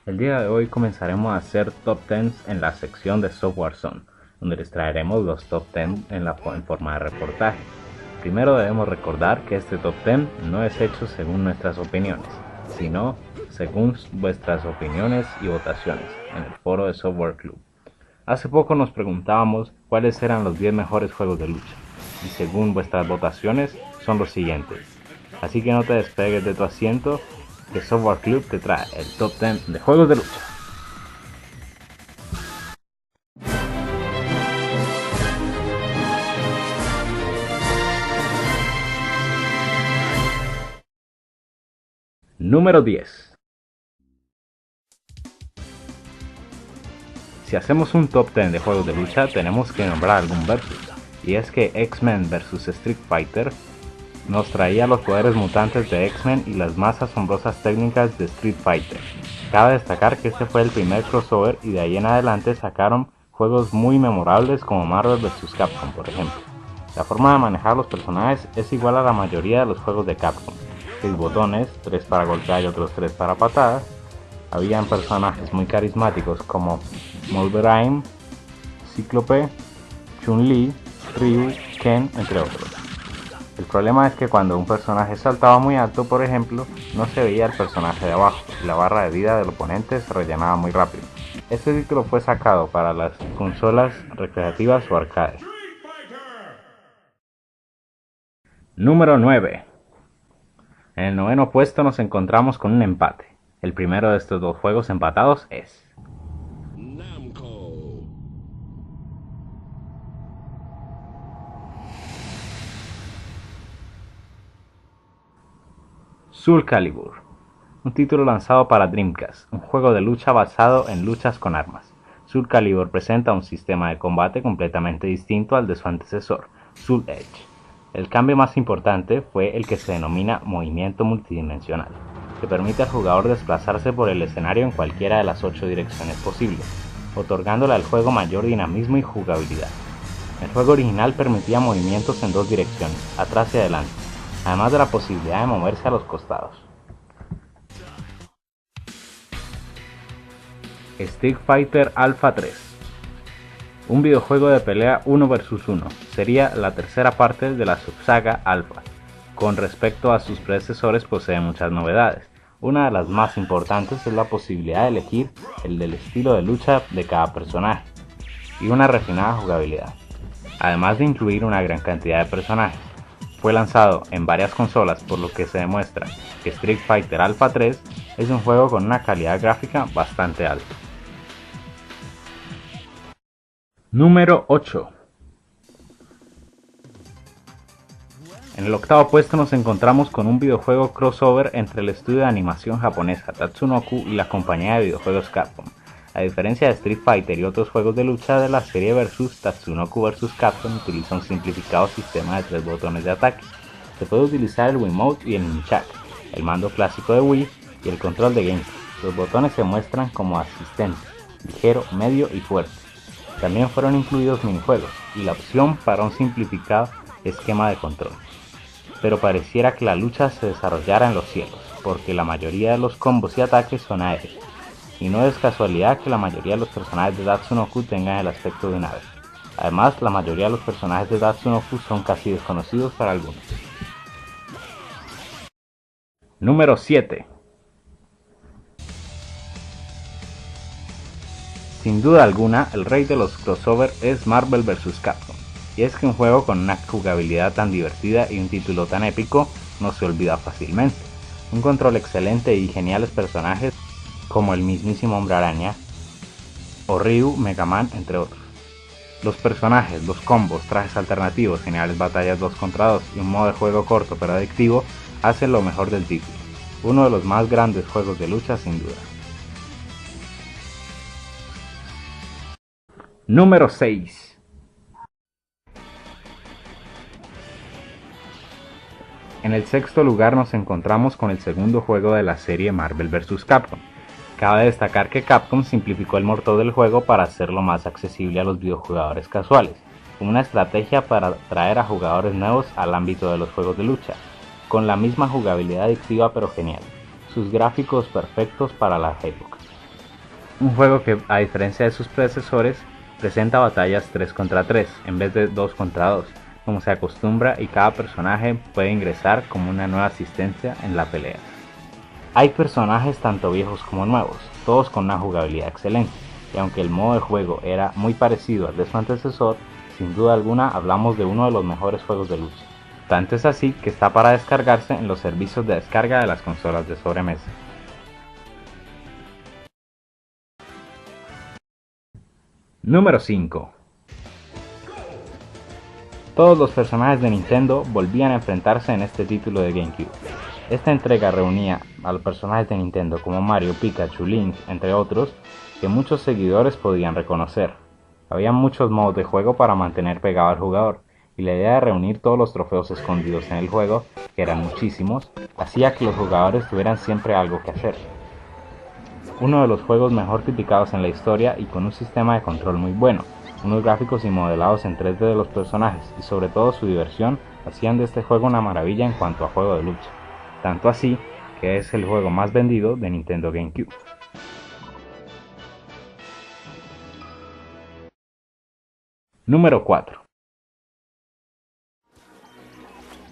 El día de hoy comenzaremos a hacer top 10 en la sección de Software Zone, donde les traeremos los top 10 en forma de reportaje. Primero debemos recordar que este top 10 no es hecho según nuestras opiniones, sino según vuestras opiniones y votaciones en el foro de Software Club. Hace poco nos preguntábamos cuáles eran los 10 mejores juegos de lucha, y según vuestras votaciones son los siguientes. Así que no te despegues de tu asiento, que Software Club te trae el top 10 de juegos de lucha. Número 10. Si hacemos un top 10 de juegos de lucha, tenemos que nombrar algún versus, y es que X-Men vs Street Fighter nos traía los poderes mutantes de X-Men y las más asombrosas técnicas de Street Fighter. Cabe destacar que este fue el primer crossover y de ahí en adelante sacaron juegos muy memorables como Marvel vs Capcom, por ejemplo. La forma de manejar los personajes es igual a la mayoría de los juegos de Capcom: 6 botones, 3 para golpear y otros 3 para patadas. Habían personajes muy carismáticos como Wolverine, Cíclope, Chun-Li, Ryu, Ken, entre otros. El problema es que cuando un personaje saltaba muy alto, por ejemplo, no se veía el personaje de abajo y la barra de vida del oponente se rellenaba muy rápido. Este título fue sacado para las consolas recreativas o arcade. Número 9. En el noveno puesto nos encontramos con un empate. El primero de estos dos juegos empatados es Namco. Soul Calibur, un título lanzado para Dreamcast, un juego de lucha basado en luchas con armas. Soul Calibur presenta un sistema de combate completamente distinto al de su antecesor, Soul Edge. El cambio más importante fue el que se denomina movimiento multidimensional, que permite al jugador desplazarse por el escenario en cualquiera de las 8 direcciones posibles, otorgándole al juego mayor dinamismo y jugabilidad. El juego original permitía movimientos en 2 direcciones, atrás y adelante, además de la posibilidad de moverse a los costados. Street Fighter Alpha 3, un videojuego de pelea 1 vs 1, sería la tercera parte de la subsaga Alpha. Con respecto a sus predecesores posee muchas novedades. Una de las más importantes es la posibilidad de elegir el del estilo de lucha de cada personaje y una refinada jugabilidad, además de incluir una gran cantidad de personajes. Fue lanzado en varias consolas, por lo que se demuestra que Street Fighter Alpha 3 es un juego con una calidad gráfica bastante alta. Número 8. En el octavo puesto nos encontramos con un videojuego crossover entre el estudio de animación japonesa Tatsunoko y la compañía de videojuegos Capcom. A diferencia de Street Fighter y otros juegos de lucha de la serie Versus, Tatsunoko vs Capcom utiliza un simplificado sistema de 3 botones de ataque. Se puede utilizar el Wiimote y el Nunchak, el mando clásico de Wii y el control de GameCube. Los botones se muestran como asistentes: ligero, medio y fuerte. También fueron incluidos minijuegos y la opción para un simplificado esquema de control. Pero pareciera que la lucha se desarrollara en los cielos, porque la mayoría de los combos y ataques son aéreos, y no es casualidad que la mayoría de los personajes de Tatsunoko tengan el aspecto de un ave. Además, la mayoría de los personajes de Tatsunoko son casi desconocidos para algunos. Número 7. Sin duda alguna, el rey de los crossover es Marvel vs Capcom, y es que un juego con una jugabilidad tan divertida y un título tan épico no se olvida fácilmente. Un control excelente y geniales personajes como el mismísimo Hombre Araña o Ryu, Mega Man, entre otros. Los personajes, los combos, trajes alternativos, geniales batallas 2 contra 2 y un modo de juego corto pero adictivo hacen lo mejor del título. Uno de los más grandes juegos de lucha sin duda. Número 6. En el sexto lugar nos encontramos con el segundo juego de la serie Marvel vs Capcom. Cabe destacar que Capcom simplificó el motor del juego para hacerlo más accesible a los videojugadores casuales, como una estrategia para atraer a jugadores nuevos al ámbito de los juegos de lucha, con la misma jugabilidad adictiva pero genial, sus gráficos perfectos para la época, Un juego que, a diferencia de sus predecesores, presenta batallas 3 contra 3 en vez de 2 contra 2, como se acostumbra, y cada personaje puede ingresar como una nueva asistencia en la pelea. Hay personajes tanto viejos como nuevos, todos con una jugabilidad excelente, y aunque el modo de juego era muy parecido al de su antecesor, sin duda alguna hablamos de uno de los mejores juegos de lucha. Tanto es así que está para descargarse en los servicios de descarga de las consolas de sobremesa. Número 5. Todos los personajes de Nintendo volvían a enfrentarse en este título de GameCube. Esta entrega reunía a los personajes de Nintendo como Mario, Pikachu, Link, entre otros, que muchos seguidores podían reconocer. Había muchos modos de juego para mantener pegado al jugador, y la idea de reunir todos los trofeos escondidos en el juego, que eran muchísimos, hacía que los jugadores tuvieran siempre algo que hacer. Uno de los juegos mejor criticados en la historia y con un sistema de control muy bueno, unos gráficos y modelados en 3D de los personajes y sobre todo su diversión hacían de este juego una maravilla en cuanto a juego de lucha, tanto así que es el juego más vendido de Nintendo GameCube. Número 4.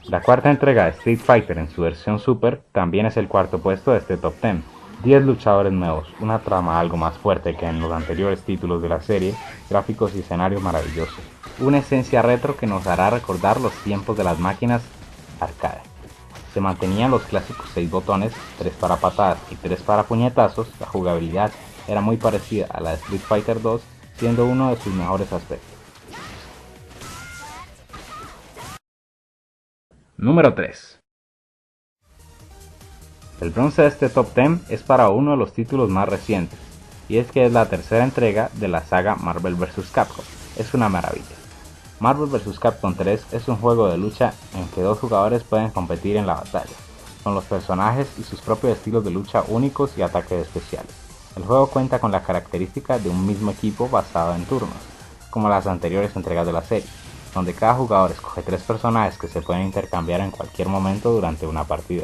La cuarta entrega de Street Fighter en su versión Super también es el cuarto puesto de este top 10. 10 luchadores nuevos, una trama algo más fuerte que en los anteriores títulos de la serie, gráficos y escenarios maravillosos, una esencia retro que nos hará recordar los tiempos de las máquinas arcade. Se mantenían los clásicos 6 botones, 3 para patadas y 3 para puñetazos. La jugabilidad era muy parecida a la de Street Fighter 2, siendo uno de sus mejores aspectos. Número 3. El bronce de este top 10 es para uno de los títulos más recientes, y es que es la tercera entrega de la saga Marvel vs. Capcom. Es una maravilla. Marvel vs. Capcom 3 es un juego de lucha en que dos jugadores pueden competir en la batalla, con los personajes y sus propios estilos de lucha únicos y ataques especiales. El juego cuenta con la característica de un mismo equipo basado en turnos, como las anteriores entregas de la serie, donde cada jugador escoge 3 personajes que se pueden intercambiar en cualquier momento durante una partida.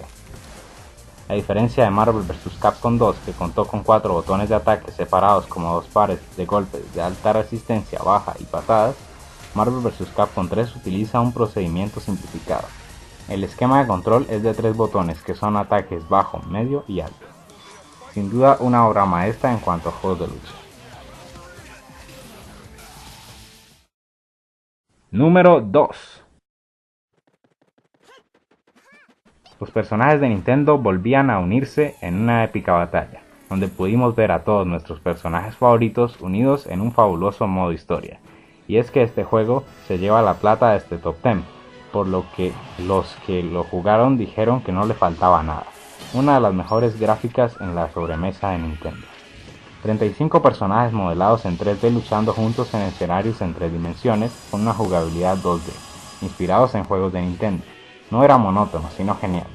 A diferencia de Marvel vs. Capcom 2, que contó con 4 botones de ataque separados como 2 pares de golpes de alta resistencia, baja y patadas, Marvel vs. Capcom 3 utiliza un procedimiento simplificado. El esquema de control es de 3 botones que son ataques bajo, medio y alto. Sin duda una obra maestra en cuanto a juegos de lucha. Número 2. Los personajes de Nintendo volvían a unirse en una épica batalla, donde pudimos ver a todos nuestros personajes favoritos unidos en un fabuloso modo historia. Y es que este juego se lleva la plata de este top 10, por lo que los que lo jugaron dijeron que no le faltaba nada. Una de las mejores gráficas en la sobremesa de Nintendo. 35 personajes modelados en 3D luchando juntos en escenarios en 3 dimensiones con una jugabilidad 2D, inspirados en juegos de Nintendo. No era monótono, sino genial,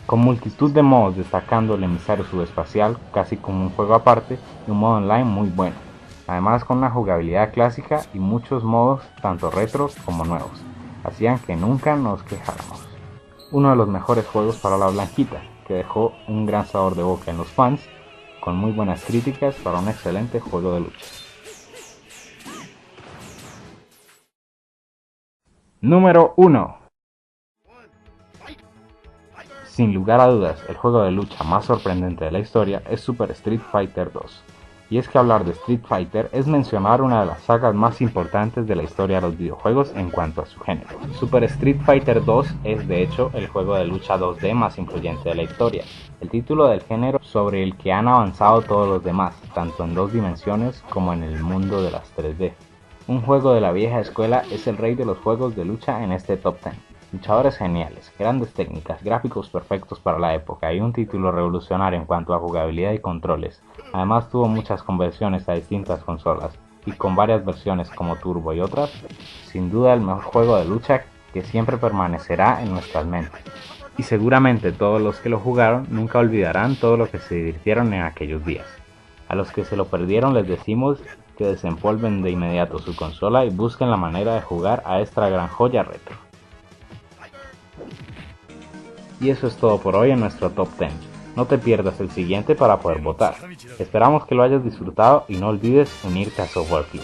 con multitud de modos destacando el emisario subespacial casi como un juego aparte y un modo online muy bueno, además con una jugabilidad clásica y muchos modos tanto retro como nuevos, hacían que nunca nos quejáramos. Uno de los mejores juegos para la blanquita, que dejó un gran sabor de boca en los fans, con muy buenas críticas para un excelente juego de lucha. Número 1. Sin lugar a dudas, el juego de lucha más sorprendente de la historia es Super Street Fighter 2. Y es que hablar de Street Fighter es mencionar una de las sagas más importantes de la historia de los videojuegos en cuanto a su género. Super Street Fighter 2 es de hecho el juego de lucha 2D más influyente de la historia, el título del género sobre el que han avanzado todos los demás, tanto en 2 dimensiones como en el mundo de las 3D. Un juego de la vieja escuela es el rey de los juegos de lucha en este top 10. Luchadores geniales, grandes técnicas, gráficos perfectos para la época y un título revolucionario en cuanto a jugabilidad y controles. Además tuvo muchas conversiones a distintas consolas y con varias versiones como Turbo y otras, sin duda el mejor juego de lucha que siempre permanecerá en nuestras mentes. Y seguramente todos los que lo jugaron nunca olvidarán todo lo que se divirtieron en aquellos días. A los que se lo perdieron les decimos que desempolven de inmediato su consola y busquen la manera de jugar a esta gran joya retro. Y eso es todo por hoy en nuestro top 10. No te pierdas el siguiente para poder votar. Esperamos que lo hayas disfrutado y no olvides unirte a Software Club.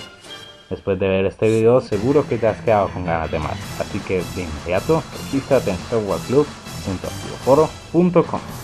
Después de ver este video seguro que te has quedado con ganas de más, así que de inmediato regístrate en softwareclub.activoforo.com.